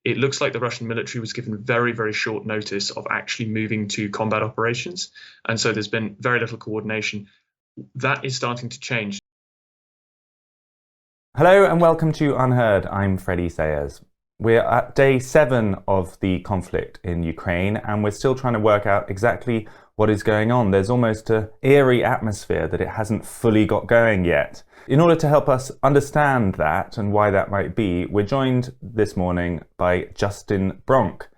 it looks like the Russian military was given very, very short notice of actually moving to combat operations. And so there's been very little coordination. That is starting to change. Hello and welcome to UnHerd. I'm Freddie Sayers. We're at day 7 of the conflict in Ukraine and we're still trying to work out exactly what is going on. There's almost an eerie atmosphere that it hasn't fully got going yet. In order to help us understand that and why that might be, we're joined this morning by Justin Bronk.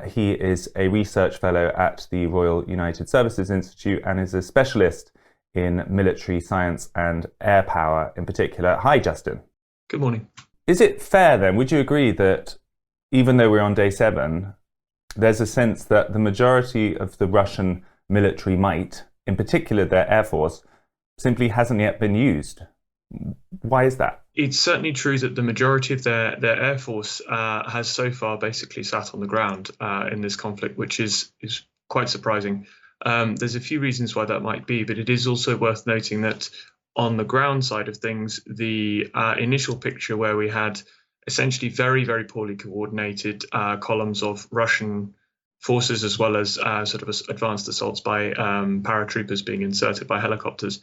He is a research fellow at the Royal United Services Institute and is a specialist in military science and air power in particular. Hi, Justin. Good morning. Is it fair then, would you agree that even though we're on day 7, there's a sense that the majority of the Russian military might, in particular their air force, simply hasn't yet been used? Why is that? It's certainly true that the majority of their air force has so far basically sat on the ground in this conflict, which is quite surprising. There's a few reasons why that might be, but it is also worth noting that on the ground side of things, the initial picture where we had essentially very, very poorly coordinated columns of Russian forces as well as sort of advanced assaults by paratroopers being inserted by helicopters,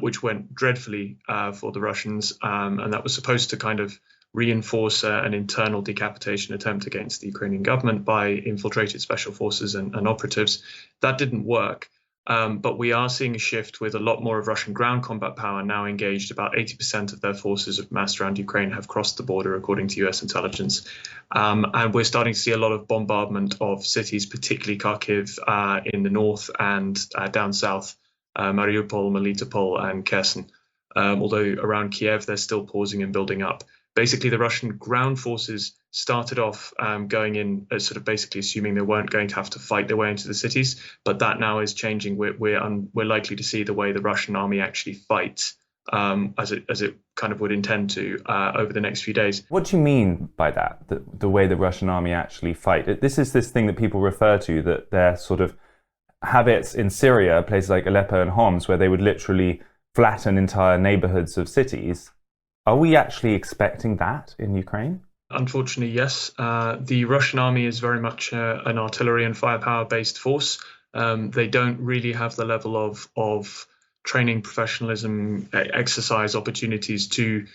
which went dreadfully for the Russians. And that was supposed to kind of reinforce an internal decapitation attempt against the Ukrainian government by infiltrated special forces and operatives. That didn't work. But we are seeing a shift with a lot more of Russian ground combat power now engaged. About 80% of their forces massed around Ukraine have crossed the border, according to US intelligence. And we're starting to see a lot of bombardment of cities, particularly Kharkiv in the north and down south, Mariupol, Melitopol and Kherson. Although around Kiev, they're still pausing and building up. Basically, the Russian ground forces started off going in as sort of basically assuming they weren't going to have to fight their way into the cities, but that now is changing. We're likely to see the way the Russian army actually fights as it kind of would intend to over the next few days. What do you mean by that? The way the Russian army actually fight? This is this thing that people refer to, that their sort of habits in Syria, places like Aleppo and Homs, where they would literally flatten entire neighborhoods of cities. Are we actually expecting that in Ukraine? Unfortunately, yes. The Russian army is very much an artillery and firepower-based force. They don't really have the level of training, professionalism, exercise opportunities to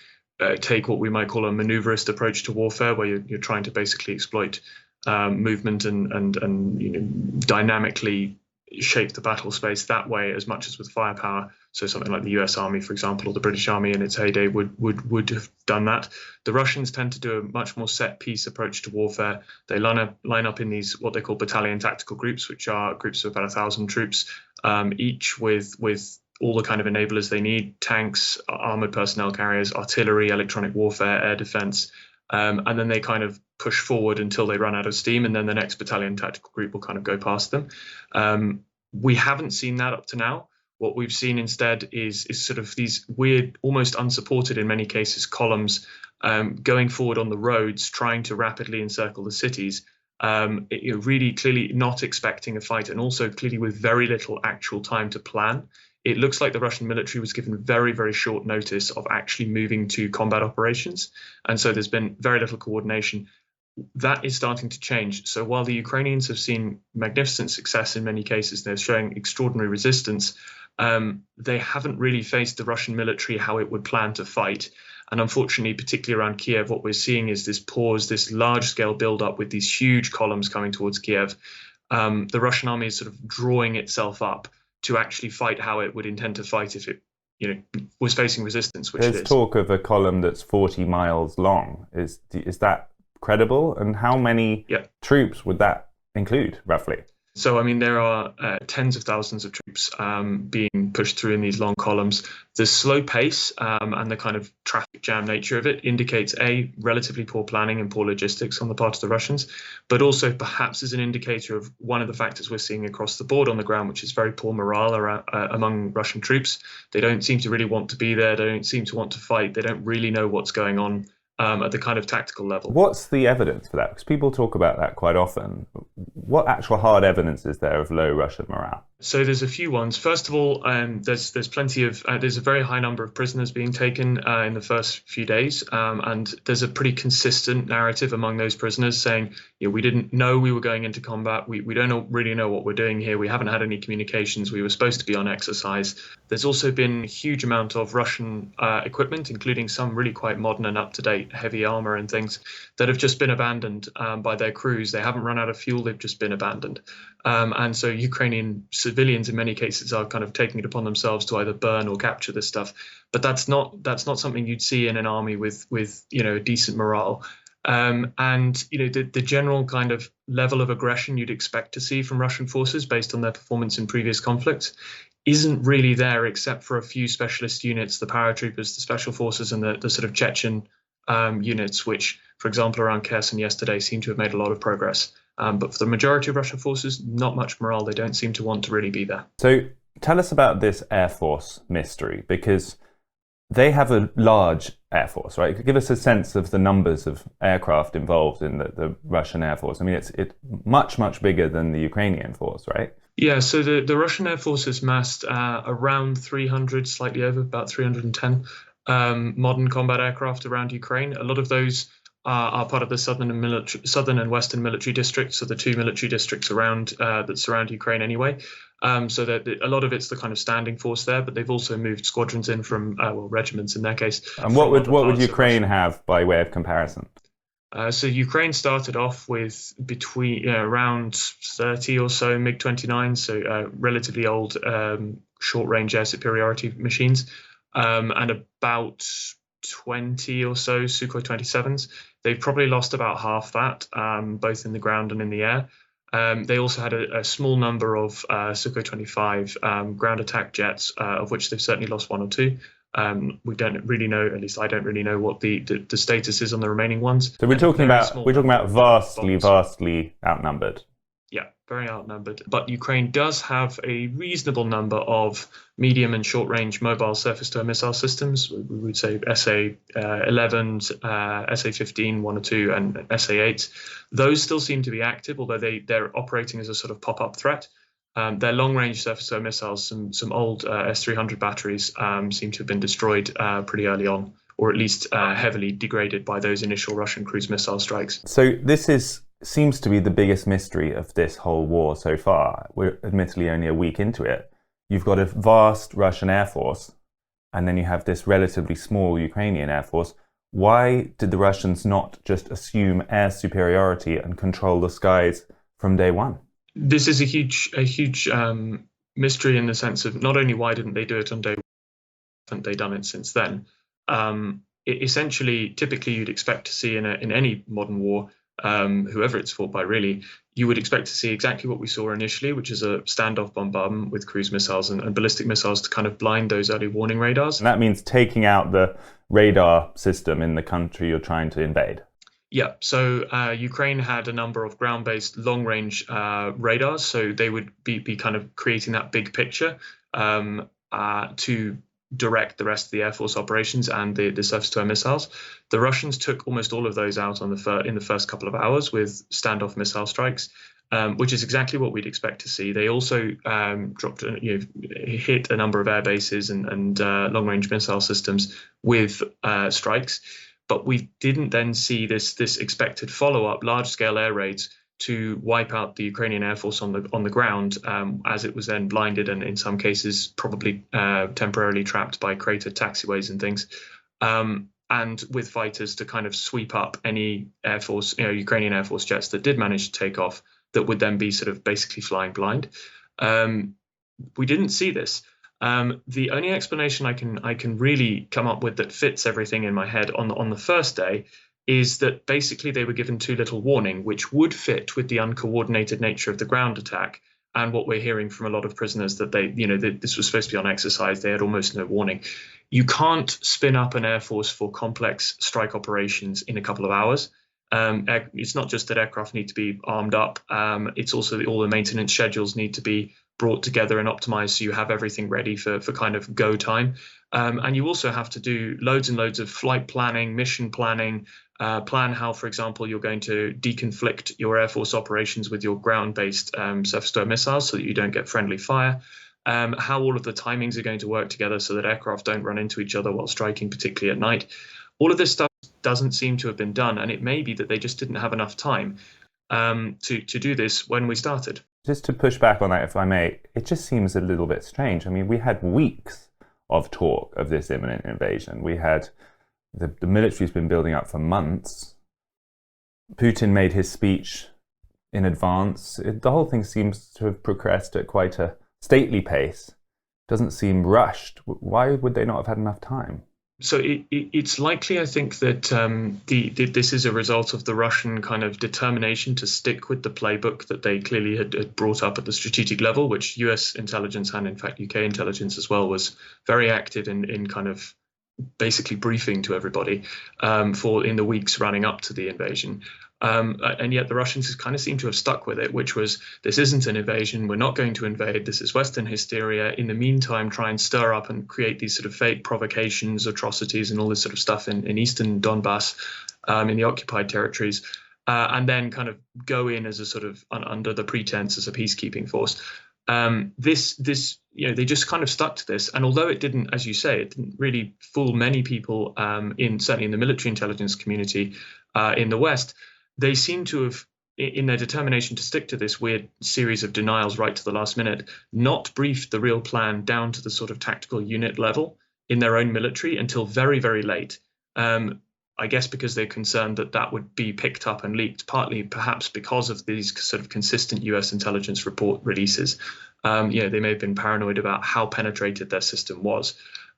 take what we might call a maneuverist approach to warfare, where you're trying to basically exploit movement and dynamically shape the battle space that way as much as with firepower. So something like the US Army, for example, or the British Army in its heyday would have done that. The Russians tend to do a much more set piece approach to warfare. They line up in these what they call battalion tactical groups, which are groups of about 1,000 troops, each with all the kind of enablers they need: tanks, armored personnel carriers, artillery, electronic warfare, air defense. And then they kind of push forward until they run out of steam, and then the next battalion tactical group will kind of go past them. We haven't seen that up to now. What we've seen instead is sort of these weird, almost unsupported in many cases, columns going forward on the roads, trying to rapidly encircle the cities, really clearly not expecting a fight, and also clearly with very little actual time to plan. It looks like the Russian military was given very, very short notice of actually moving to combat operations. And so there's been very little coordination. That is starting to change. So while the Ukrainians have seen magnificent success in many cases, they're showing extraordinary resistance, they haven't really faced the Russian military how it would plan to fight. And unfortunately, particularly around Kiev, what we're seeing is this pause, this large-scale build-up with these huge columns coming towards Kiev. The Russian army is sort of drawing itself up to actually fight how it would intend to fight if it, was facing resistance, which There's it is. Talk of a column that's 40 miles long. Is that credible? And how many troops would that include, roughly? So, I mean, there are tens of thousands of troops being pushed through in these long columns. The slow pace and the kind of traffic jam nature of it indicates relatively poor planning and poor logistics on the part of the Russians, but also perhaps as an indicator of one of the factors we're seeing across the board on the ground, which is very poor morale among Russian troops. They don't seem to really want to be there. They don't seem to want to fight. They don't really know what's going on at the kind of tactical level. What's the evidence for that? Because people talk about that quite often. What actual hard evidence is there of low Russian morale? So there's a few ones. First of all, there's plenty of there's a very high number of prisoners being taken in the first few days, and there's a pretty consistent narrative among those prisoners saying, we didn't know we were going into combat. We don't really know what we're doing here. We haven't had any communications. We were supposed to be on exercise. There's also been a huge amount of Russian equipment, including some really quite modern and up-to-date heavy armor and things that have just been abandoned by their crews. They haven't run out of fuel. They've just been abandoned. And so Ukrainian civilians in many cases are kind of taking it upon themselves to either burn or capture this stuff. But that's not something you'd see in an army with a decent morale. And the general kind of level of aggression you'd expect to see from Russian forces based on their performance in previous conflicts isn't really there, except for a few specialist units, the paratroopers, the special forces, and the sort of Chechen units, which, for example, around Kherson yesterday seem to have made a lot of progress. But for the majority of Russian forces, not much morale. They don't seem to want to really be there. So tell us about this Air Force mystery, because they have a large Air Force, right? Give us a sense of the numbers of aircraft involved in the Russian Air Force. I mean, it's much, much bigger than the Ukrainian force, right? Yeah, so the Russian Air Force has massed around 300, slightly over, about 310 modern combat aircraft around Ukraine. A lot of those are part of the southern and western military districts, so the two military districts around that surround Ukraine anyway. So that a lot of it's the kind of standing force there, but they've also moved squadrons in from regiments in their case. And what would Ukraine have by way of comparison? So Ukraine started off with between around 30 or so MiG-29, so relatively old short-range air superiority machines, and about 20 or so Sukhoi 27s. They've probably lost about half that, both in the ground and in the air. They also had a small number of Sukhoi 25 ground attack jets, of which they've certainly lost one or two. We don't really know, at least I don't really know, what the status is on the remaining ones. So we're talking about vastly outnumbered. Yeah, very outnumbered. But Ukraine does have a reasonable number of medium and short-range mobile surface-to-air missile systems. We would say SA-11, SA-15, one or two, and SA-8. Those still seem to be active, although they're operating as a sort of pop-up threat. Their long-range surface-to-air missiles, some old S-300 batteries, seem to have been destroyed pretty early on, or at least heavily degraded by those initial Russian cruise missile strikes. So this seems to be the biggest mystery of this whole war so far. We're admittedly only a week into it. You've got a vast Russian Air Force, and then you have this relatively small Ukrainian Air Force. Why did the Russians not just assume air superiority and control the skies from day one? This is a huge mystery in the sense of not only why didn't they do it on day one, haven't they done it since then? Essentially, typically you'd expect to see in any modern war, whoever it's fought by really, you would expect to see exactly what we saw initially, which is a standoff bombardment with cruise missiles and ballistic missiles to kind of blind those early warning radars. And that means taking out the radar system in the country you're trying to invade. Yeah, so Ukraine had a number of ground-based long-range radars, so they would be kind of creating that big picture to direct the rest of the Air Force operations and the surface-to-air missiles. The Russians took almost all of those out in the first couple of hours with standoff missile strikes, which is exactly what we'd expect to see. They also hit a number of air bases and long-range missile systems with strikes. But we didn't then see this expected follow-up, large-scale air raids to wipe out the Ukrainian Air Force on the ground, as it was then blinded and in some cases probably temporarily trapped by cratered taxiways and things, and with fighters to kind of sweep up any Air Force, Ukrainian Air Force jets that did manage to take off, that would then be sort of basically flying blind. We didn't see this. The only explanation I can really come up with that fits everything in my head on the first day is that basically they were given too little warning, which would fit with the uncoordinated nature of the ground attack and what we're hearing from a lot of prisoners that this was supposed to be on exercise. They had almost no warning. You can't spin up an air force for complex strike operations in a couple of hours. It's not just that aircraft need to be armed up. It's also that all the maintenance schedules need to be brought together and optimized so you have everything ready for kind of go time. And you also have to do loads and loads of flight planning, mission planning, plan how, for example, you're going to deconflict your Air Force operations with your ground-based surface-to-air missiles so that you don't get friendly fire. How all of the timings are going to work together so that aircraft don't run into each other while striking, particularly at night. All of this stuff doesn't seem to have been done, and it may be that they just didn't have enough time to do this when we started. Just to push back on that, if I may, it just seems a little bit strange. I mean, we had weeks of talk of this imminent invasion. We had the military's been building up for months. Putin made his speech in advance. The whole thing seems to have progressed at quite a stately pace. Doesn't seem rushed. Why would they not have had enough time? So it's likely, I think, that this is a result of the Russian kind of determination to stick with the playbook that they clearly had brought up at the strategic level, which US intelligence and, in fact, UK intelligence as well was very active in kind of basically briefing to everybody in the weeks running up to the invasion. And yet the Russians kind of seem to have stuck with it, which was, this isn't an invasion, we're not going to invade, this is Western hysteria. In the meantime, try and stir up and create these sort of fake provocations, atrocities, and all this sort of stuff in eastern Donbass, in the occupied territories, and then kind of go in as a sort of under the pretense as a peacekeeping force. This they just kind of stuck to this, and although it didn't, as you say, it didn't really fool many people certainly in the military intelligence community in the West, they seem to have, in their determination to stick to this weird series of denials right to the last minute, not briefed the real plan down to the sort of tactical unit level in their own military until very, very late. I guess because they're concerned that that would be picked up and leaked, partly perhaps because of these sort of consistent US intelligence report releases. They may have been paranoid about how penetrated their system was.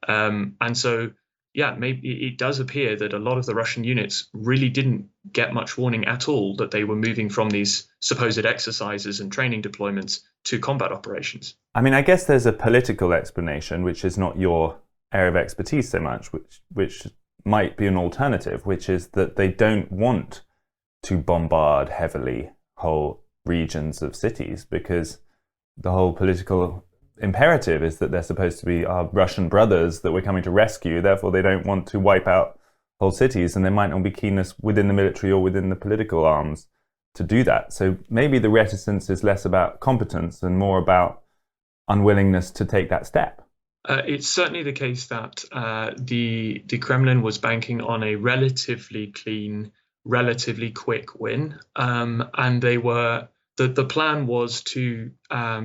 And so, maybe it does appear that a lot of the Russian units really didn't get much warning at all that they were moving from these supposed exercises and training deployments to combat operations. I mean, I guess there's a political explanation, which is not your area of expertise so much, which might be an alternative, which is that they don't want to bombard heavily whole regions of cities, because the whole political imperative is that they're supposed to be our Russian brothers that we're coming to rescue. Therefore, they don't want to wipe out whole cities, and there might not be keenness within the military or within the political arms to do that. So maybe the reticence is less about competence and more about unwillingness to take that step. It's certainly the case that the Kremlin was banking on a relatively clean, relatively quick win, and they were. The plan was to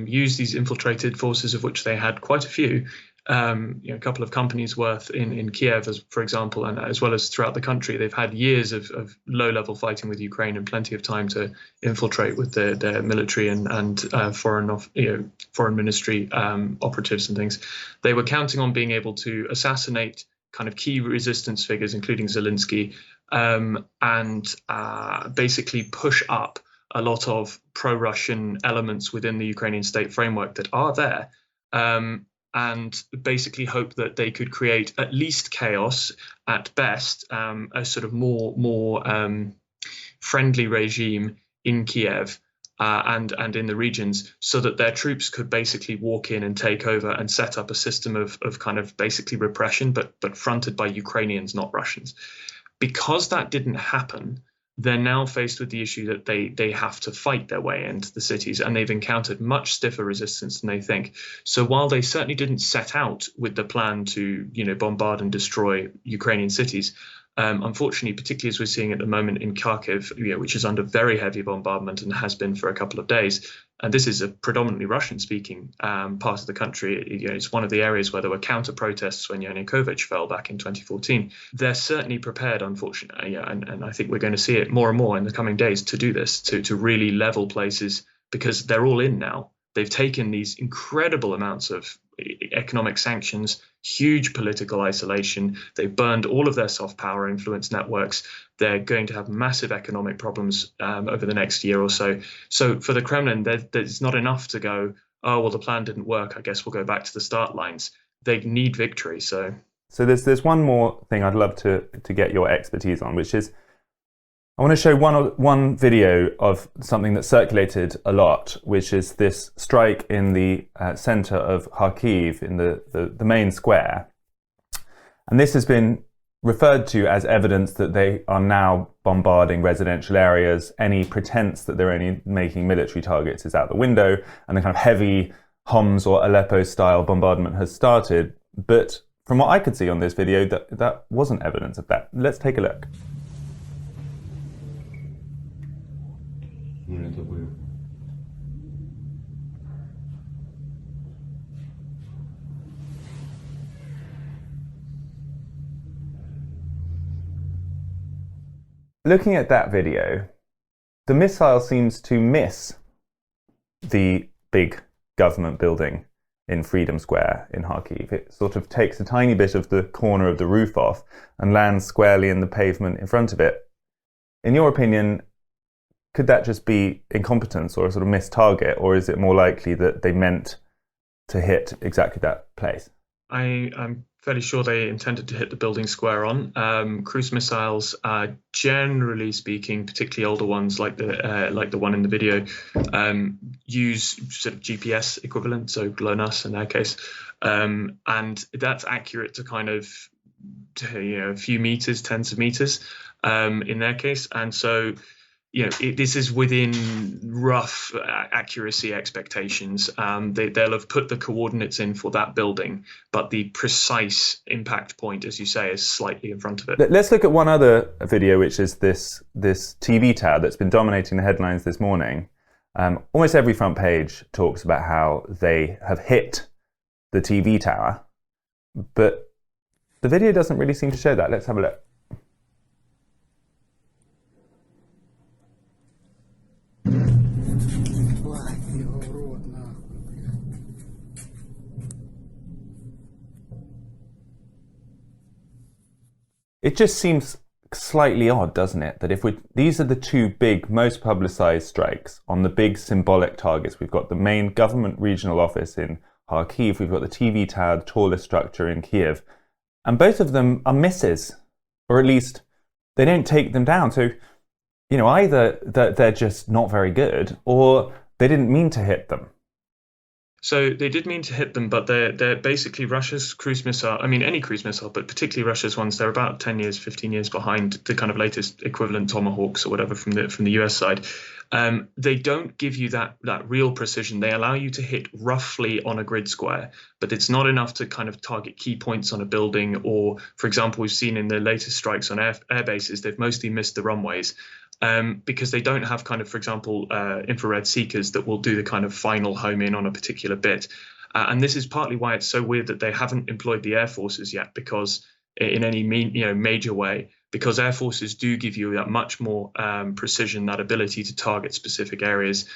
use these infiltrated forces, of which they had quite a few, a couple of companies worth in Kiev, for example, and as well as throughout the country. They've had years of low-level fighting with Ukraine and plenty of time to infiltrate with their military and foreign ministry operatives and things. They were counting on being able to assassinate kind of key resistance figures, including Zelensky, and basically push up a lot of pro-Russian elements within the Ukrainian state framework that are there, and basically hope that they could create at least chaos, at best, a sort of more friendly regime in Kiev and in the regions, so that their troops could basically walk in and take over and set up a system of kind of basically repression, but fronted by Ukrainians, not Russians. Because that didn't happen, they're now faced with the issue that they have to fight their way into the cities, and they've encountered much stiffer resistance than they think. So while they certainly didn't set out with the plan to, bombard and destroy Ukrainian cities, unfortunately, particularly as we're seeing at the moment in Kharkiv, which is under very heavy bombardment and has been for a couple of days, and this is a predominantly Russian-speaking part of the country. It's one of the areas where there were counter-protests when Yanukovych fell back in 2014. They're certainly prepared, unfortunately, and I think we're going to see it more and more in the coming days to do this, to really level places, because they're all in now. They've taken these incredible amounts of economic sanctions, huge political isolation. They've burned all of their soft power influence networks. They're going to have massive economic problems over the next year or so. So for the Kremlin, there's not enough to go, oh, well, the plan didn't work, I guess we'll go back to the start lines. They need victory. So there's one more thing I'd love to get your expertise on, which is, I want to show one video of something that circulated a lot, which is this strike in the center of Kharkiv, in the main square. And this has been referred to as evidence that they are now bombarding residential areas. Any pretense that they're only making military targets is out the window, and the kind of heavy Homs or Aleppo-style bombardment has started. But from what I could see on this video, that wasn't evidence of that. Let's take a look. Looking at that video, the missile seems to miss the big government building in Freedom Square in Kharkiv. It sort of takes a tiny bit of the corner of the roof off and lands squarely in the pavement in front of it. In your opinion, could that just be incompetence or a sort of missed target, or is it more likely that they meant to hit exactly that place? I'm fairly sure they intended to hit the building square on. Cruise missiles, generally speaking, particularly older ones like the one in the video, use sort of GPS equivalent, so GLONASS in their case, and that's accurate to kind of a few meters, tens of meters in their case, and so. This is within rough accuracy expectations. They'll have put the coordinates in for that building, but the precise impact point, as you say, is slightly in front of it. Let's look at one other video, which is this TV tower that's been dominating the headlines this morning. Almost every front page talks about how they have hit the TV tower, but the video doesn't really seem to show that. Let's have a look. It just seems slightly odd, doesn't it, that if these are the two big, most publicized strikes on the big symbolic targets. We've got the main government regional office in Kharkiv, we've got the TV tower, the tallest structure in Kiev, and both of them are misses, or at least they don't take them down. So, either they're just not very good, or they didn't mean to hit them. So they did mean to hit them, but they're basically Russia's cruise missile. I mean, any cruise missile, but particularly Russia's ones. They're about 10 years, 15 years behind the kind of latest equivalent Tomahawks or whatever from the US side. They don't give you that real precision. They allow you to hit roughly on a grid square, but it's not enough to kind of target key points on a building. Or, for example, we've seen in the latest strikes on air bases, they've mostly missed the runways. Because they don't have kind of, for example, infrared seekers that will do the kind of final home in on a particular bit. And this is partly why it's so weird that they haven't employed the air forces yet, because in any major way, because air forces do give you that much more precision, that ability to target specific areas.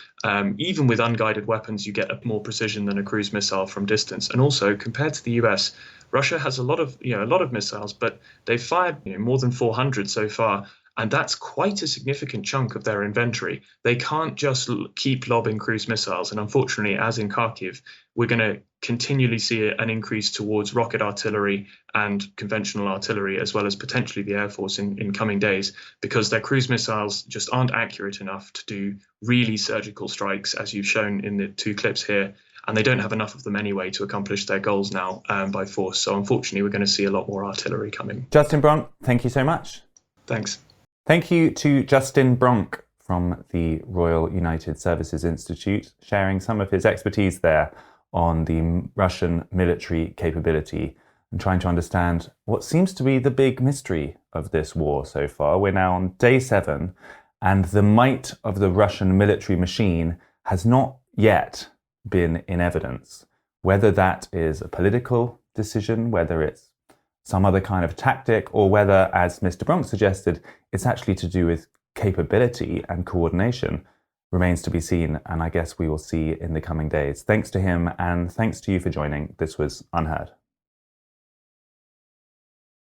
Even with unguided weapons, you get more precision than a cruise missile from distance. And also, compared to the US, Russia has a lot of missiles, but they've fired more than 400 so far. And that's quite a significant chunk of their inventory. They can't just keep lobbing cruise missiles. And unfortunately, as in Kharkiv, we're going to continually see an increase towards rocket artillery and conventional artillery, as well as potentially the Air Force in coming days, because their cruise missiles just aren't accurate enough to do really surgical strikes, as you've shown in the two clips here. And they don't have enough of them anyway to accomplish their goals now by force. So unfortunately, we're going to see a lot more artillery coming. Justin Bronk, thank you so much. Thanks. Thank you to Justin Bronk from the Royal United Services Institute, sharing some of his expertise there on the Russian military capability and trying to understand what seems to be the big mystery of this war so far. We're now on day 7, and the might of the Russian military machine has not yet been in evidence. Whether that is a political decision, whether it's some other kind of tactic, or whether, as Mr. Bronk suggested, it's actually to do with capability and coordination, remains to be seen, and I guess we will see in the coming days. Thanks to him, and thanks to you for joining. This was UnHerd.